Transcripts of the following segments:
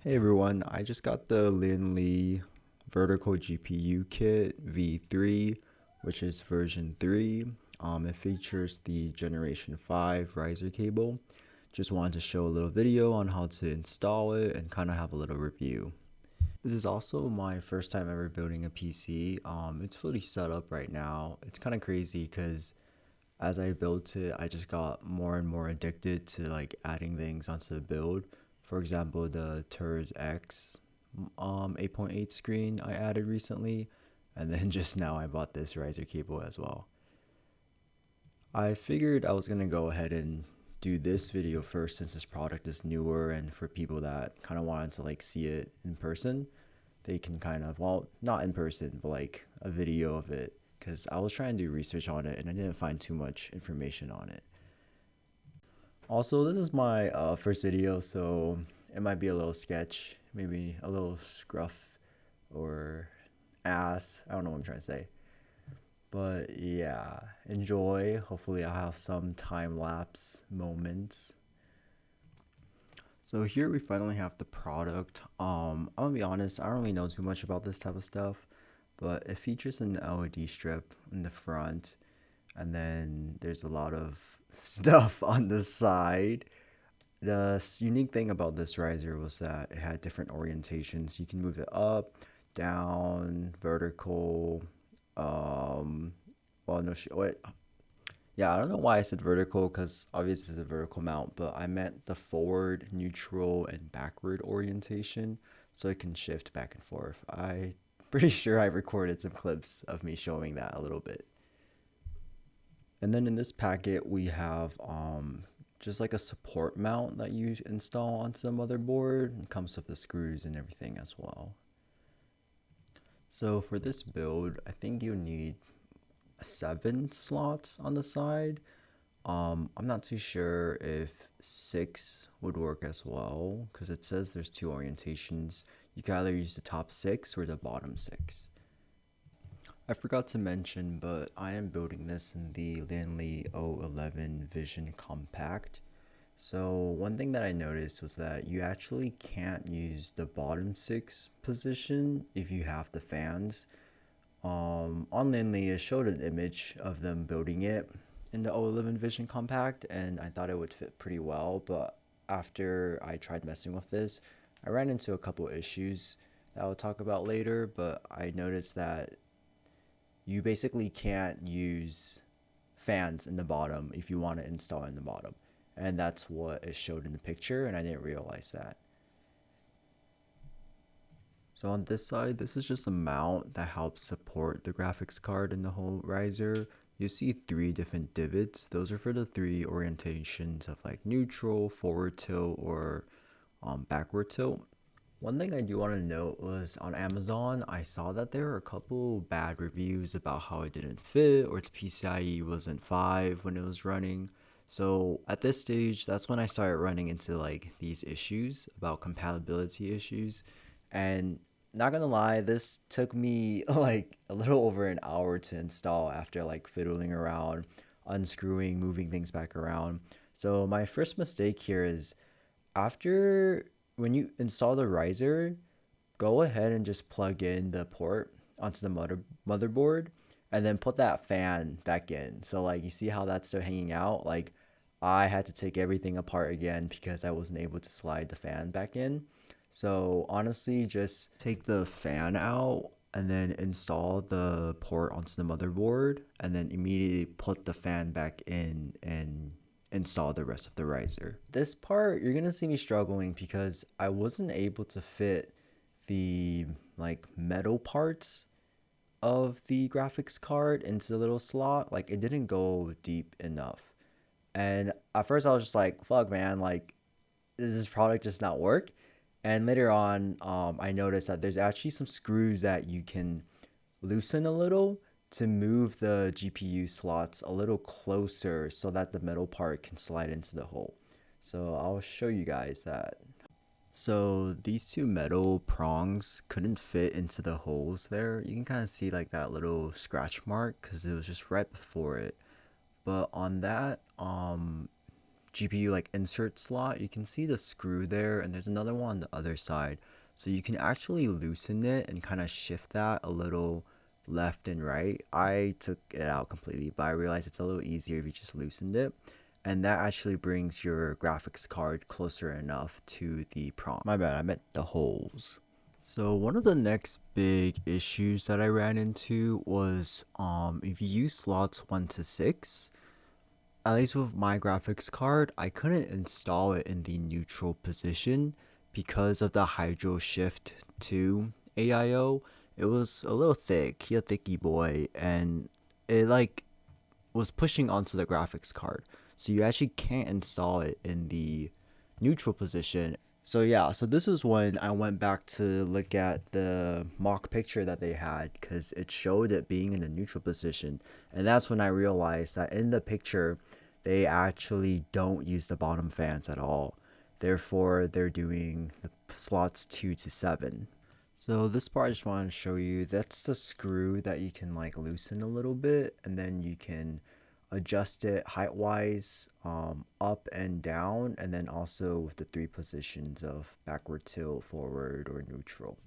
Hey everyone, I just got the Lian Li vertical GPU kit V3, which is version 3. It features the Generation 5 riser cable. Just wanted to show a little video on how to install it and kind of have a little review. This is also my first time ever building a PC. It's fully set up right now. It's kind of crazy because as I built it, I just got more and more addicted to like adding things onto the build. For example, the TurzX 8.8 screen I added recently, and then just now I bought this riser cable as well. I figured I was gonna go ahead and do this video first since this product is newer, and for people that kind of wanted to like see it in person, they can kind of, well, not in person, but like a video of it, because I was trying to do research on it and I didn't find too much information on it. Also, this is my first video, so it might be a little sketch, maybe a little scruff or ass. I don't know what I'm trying to say. But yeah, enjoy. Hopefully, I'll have some time lapse moments. So here we finally have the product. I'm gonna be honest, I don't really know too much about this type of stuff, but it features an LED strip in the front, and then there's a lot of stuff on the side. The unique thing about this riser was that it had different orientations. You can move it up, down, vertical. Well, no, wait. Yeah, I don't know why I said vertical because obviously it's a vertical mount, but I meant the forward, neutral, and backward orientation, so it can shift back and forth. I'm pretty sure I recorded some clips of me showing that a little bit. And then in this packet, we have just like a support mount that you install onto the motherboard. It comes with the screws and everything as well. So for this build, I think you need 7 slots on the side. I'm not too sure if 6 would work as well because it says there's 2 orientations. You can either use the top 6 or the bottom 6. I forgot to mention, but I am building this in the Lian Li 011 Vision Compact. So one thing that I noticed was that you actually can't use the bottom 6 position if you have the fans. On Lian Li, it showed an image of them building it in the 011 Vision Compact, and I thought it would fit pretty well, but after I tried messing with this, I ran into a couple issues that I'll talk about later, but I noticed that you basically can't use fans in the bottom if you want to install in the bottom. And that's what it showed in the picture, and I didn't realize that. So on this side, this is just a mount that helps support the graphics card in the whole riser. You see 3 different divots. Those are for the 3 orientations of like neutral, forward tilt, or backward tilt. One thing I do want to note was on Amazon, I saw that there were a couple bad reviews about how it didn't fit or the PCIE wasn't 5 when it was running. So at this stage, that's when I started running into like these issues about compatibility issues. And not gonna lie, this took me like a little over an hour to install after like fiddling around, unscrewing, moving things back around. So my first mistake here is after when you install the riser, go ahead and just plug in the port onto the motherboard and then put that fan back in. So like you see how that's still hanging out? Like I had to take everything apart again because I wasn't able to slide the fan back in. So honestly, just take the fan out and then install the port onto the motherboard and then immediately put the fan back in and install the rest of the riser. This part, you're gonna see me struggling because I wasn't able to fit the like metal parts of the graphics card into the little slot. Like it didn't go deep enough. And at first I was just like, fuck man, like does this product just not work? And later on, I noticed that there's actually some screws that you can loosen a little to move the GPU slots a little closer so that the metal part can slide into the hole. So I'll show you guys that. So these 2 metal prongs couldn't fit into the holes there. You can kind of see like that little scratch mark because it was just right before it. But on that GPU like insert slot, you can see the screw there, and there's another one on the other side. So you can actually loosen it and kind of shift that a little left and right. I took it out completely, but I realized it's a little easier if you just loosened it. And that actually brings your graphics card closer enough to the prompt. My bad, I meant the holes. So one of the next big issues that I ran into was if you use slots 1 to 6, at least with my graphics card, I couldn't install it in the neutral position because of the Hydroshift 2 AIO. It was a little thick, he a thicky boy, and it like was pushing onto the graphics card. So you actually can't install it in the neutral position. So yeah, so this was when I went back to look at the mock picture that they had because it showed it being in the neutral position. And that's when I realized that in the picture, they actually don't use the bottom fans at all. Therefore, they're doing the slots 2 to 7. So this part I just want to show you, that's the screw that you can like loosen a little bit, and then you can adjust it height wise, up and down, and then also with the 3 positions of backward tilt, forward, or neutral.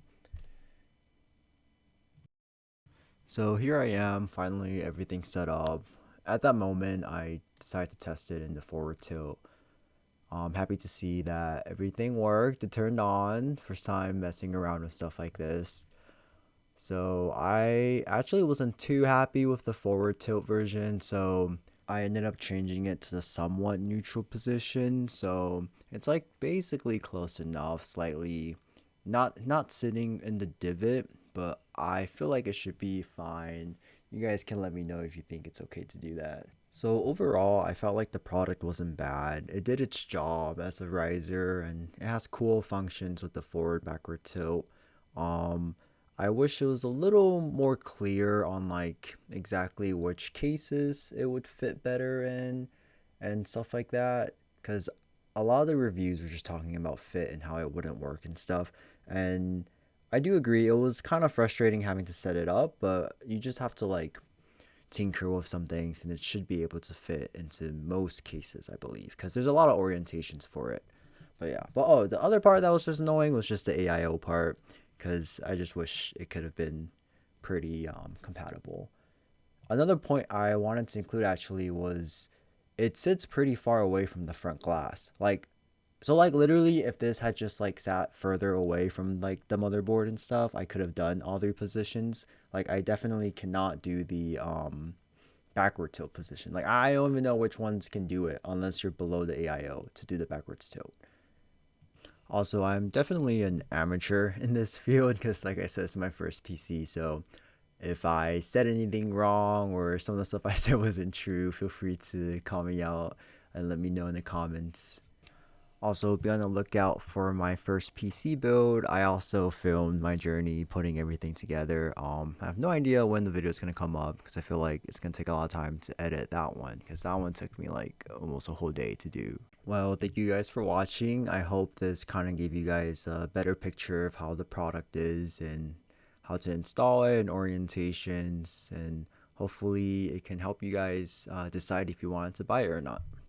So here I am, finally everything's set up. At that moment I decided to test it in the forward tilt. I'm happy to see that everything worked. It turned on. First time messing around with stuff like this. So I actually wasn't too happy with the forward tilt version, so I ended up changing it to the somewhat neutral position. So it's like basically close enough, slightly not sitting in the divot, but I feel like it should be fine. You guys can let me know if you think it's okay to do that. So overall, I felt like the product wasn't bad. It did its job as a riser, and it has cool functions with the forward backward tilt. Um, I wish it was a little more clear on like exactly which cases it would fit better in and stuff like that, because a lot of the reviews were just talking about fit and how it wouldn't work and stuff. And I do agree, it was kind of frustrating having to set it up, but you just have to like tinker with some things and it should be able to fit into most cases, I believe, because there's a lot of orientations for it. But yeah, but oh, the other part that was just annoying was just the AIO part, because I just wish it could have been pretty compatible. Another point I wanted to include actually was it sits pretty far away from the front glass. Like, so like literally if this had just like sat further away from like the motherboard and stuff, I could have done all 3 positions. Like I definitely cannot do the backward tilt position. Like I don't even know which ones can do it unless you're below the AIO to do the backwards tilt. Also, I'm definitely an amateur in this field because like I said, it's my first PC, so if I said anything wrong or some of the stuff I said wasn't true, feel free to call me out and let me know in the comments. Also, be on the lookout for my first PC build. I also filmed my journey putting everything together. I have no idea when the video is going to come up because I feel like it's going to take a lot of time to edit that one because that one took me like almost a whole day to do. Well, thank you guys for watching. I hope this kind of gave you guys a better picture of how the product is and how to install it and orientations, and hopefully it can help you guys decide if you wanted to buy it or not.